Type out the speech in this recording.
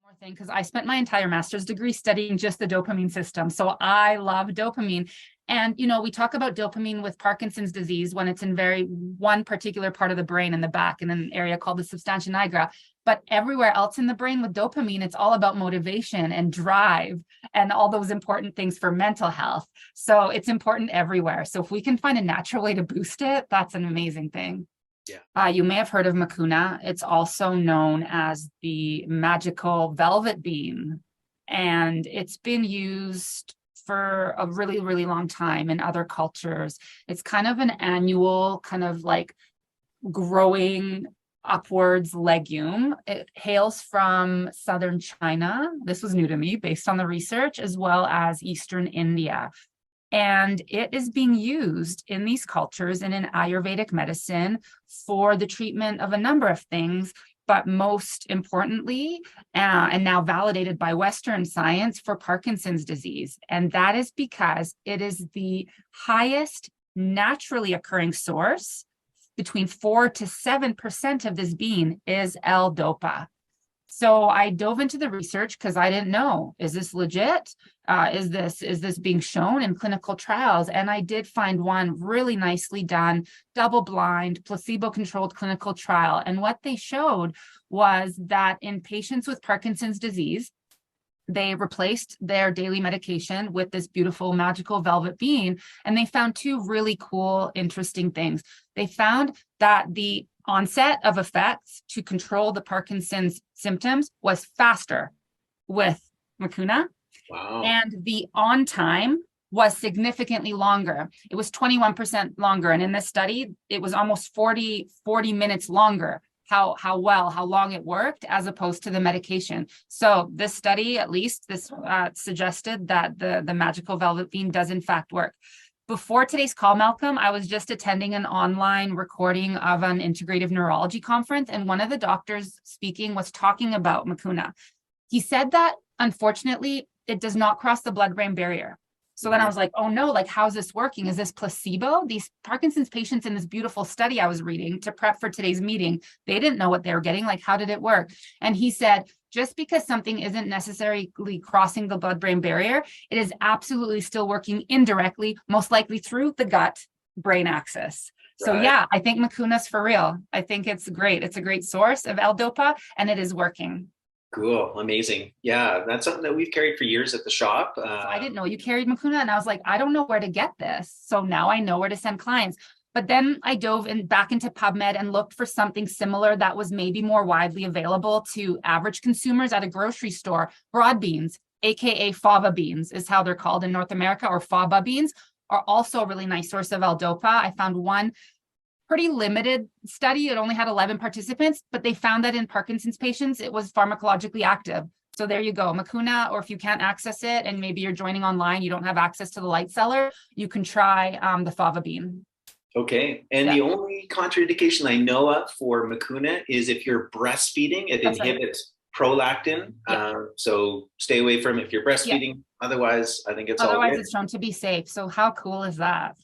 More thing, because I spent my entire master's degree studying just the dopamine system. So I love dopamine. And, we talk about dopamine with Parkinson's disease when it's in one particular part of the brain in the back in an area called the substantia nigra. But everywhere else in the brain with dopamine, it's all about motivation and drive and all those important things for mental health. So it's important everywhere. So if we can find a natural way to boost it, that's an amazing thing. Yeah. You may have heard of Mucuna. It's also known as the magical velvet bean, and it's been used for a really, really long time in other cultures. It's kind of an annual, kind of like growing upwards legume. It hails from southern China. This was new to me based on the research, as well as Eastern India. And it is being used in these cultures and in Ayurvedic medicine for the treatment of a number of things, but most importantly, and now validated by Western science, for Parkinson's disease. And that is because it is the highest naturally occurring source. Between 4 to 7% of this bean is L-Dopa. So I dove into the research because I didn't know, is this legit? Is this being shown in clinical trials? And I did find one really nicely done, double-blind, placebo-controlled clinical trial. And what they showed was that in patients with Parkinson's disease, they replaced their daily medication with this beautiful magical velvet bean, and they found two really cool, interesting things. They found that the onset of effects to control the Parkinson's symptoms was faster with Mucuna. Wow. And the on time was significantly longer. It was 21% longer. And in this study, it was almost 40 minutes longer, how long it worked as opposed to the medication. So this study, at least, this suggested that the magical velvet bean does in fact work. Before today's call, Malcolm, I was just attending an online recording of an integrative neurology conference, and one of the doctors speaking was talking about Mucuna. He said that, unfortunately, it does not cross the blood-brain barrier. So then I was like, oh no, like, how's this working? Is this placebo? These Parkinson's patients in this beautiful study I was reading to prep for today's meeting, they didn't know what they were getting. Like, how did it work? And he said, just because something isn't necessarily crossing the blood-brain barrier, it is absolutely still working indirectly, most likely through the gut-brain axis. So yeah, I think Mucuna's for real. I think it's great. It's a great source of L-Dopa, and it is working. Cool. Amazing. Yeah, that's something that we've carried for years at the shop. So I didn't know you carried Mucuna, and I was like, I don't know where to get this. So now I know where to send clients. But then I dove back into PubMed and looked for something similar that was maybe more widely available to average consumers at a grocery store. Broad beans, aka fava beans is how they're called in North America, or faba beans, are also a really nice source of L-Dopa. I found one pretty limited study. It only had 11 participants, but they found that in Parkinson's patients, it was pharmacologically active. So there you go, Mucuna, or if you can't access it and maybe you're joining online, you don't have access to the light cellar, you can try the fava bean. Okay. And the only contraindication I know of for Mucuna is if you're breastfeeding, it inhibits prolactin. So stay away from it if you're breastfeeding. Otherwise, I think it's all good. It's shown to be safe. So how cool is that?